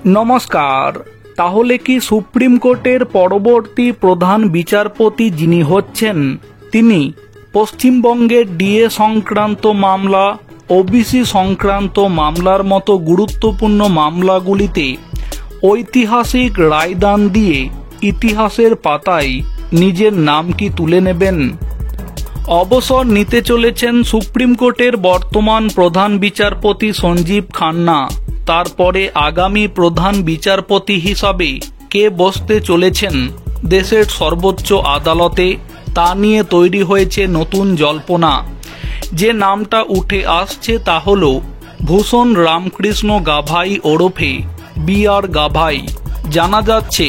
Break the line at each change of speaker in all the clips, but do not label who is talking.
নমস্কার। তাহলে কি সুপ্রিম কোর্টের পরবর্তী প্রধান বিচারপতি যিনি হচ্ছেন তিনি পশ্চিমবঙ্গের ডিএ সংক্রান্ত মামলা, ওবিসি সংক্রান্ত মামলার মতো গুরুত্বপূর্ণ মামলাগুলিতে ঐতিহাসিক রায়দান দিয়ে ইতিহাসের পাতায় নিজের নাম কি তুলে নেবেন? অবসর নিতে চলেছেন সুপ্রিম কোর্টের বর্তমান প্রধান বিচারপতি সঞ্জীব খান্না। তারপরে আগামী প্রধান বিচারপতি হিসাবে কে বসতে চলেছেন দেশের সর্বোচ্চ আদালতে, তা নিয়ে তৈরি হয়েছে নতুন জল্পনা। যে নামটা উঠে আসছে তা হল ভূষণ রামকৃষ্ণ গাভাই ওরফে বি.আর. গাভাই। জানা যাচ্ছে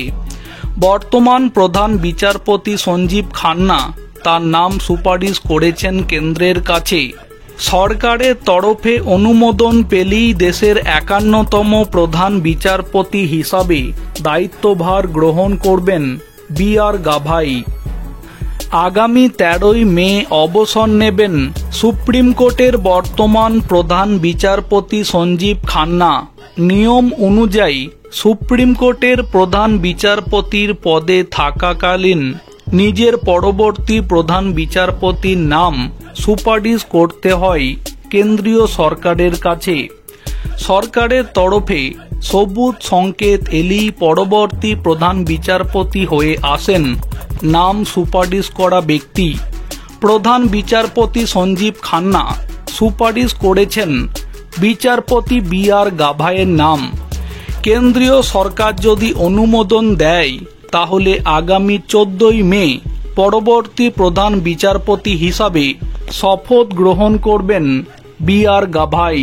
বর্তমান প্রধান বিচারপতি সঞ্জীব খান্না তার নাম সুপারিশ করেছেন কেন্দ্রের কাছে। সরকারের তরফে অনুমোদন পেলেই দেশের ৫১তম প্রধান বিচারপতি হিসাবে দায়িত্বভার গ্রহণ করবেন বি.আর. গাভাই। আগামী ১৩ই মে অবসর নেবেন সুপ্রিম কোর্টের বর্তমান প্রধান বিচারপতি সঞ্জীব খান্না। নিয়ম অনুযায়ী সুপ্রিম কোর্টের প্রধান বিচারপতির পদে থাকাকালীন নিজের পরবর্তী প্রধান বিচারপতির নাম সুপারিশ করতে হয় কেন্দ্রীয় সরকারের কাছে। সরকারের তরফে সবুজ সংকেত এলেই পরবর্তী প্রধান বিচারপতি হয়ে আসেন নাম সুপারিশ করা ব্যক্তি। প্রধান বিচারপতি সঞ্জীব খান্না সুপারিশ করেছেন বিচারপতি বি.আর. গাভাইয়ের নাম। কেন্দ্রীয় সরকার যদি অনুমোদন দেয় তাহলে আগামী ১৪ই মে পরবর্তী প্রধান বিচারপতি হিসাবে শপথ গ্রহণ করবেন বি.আর. গাভাই।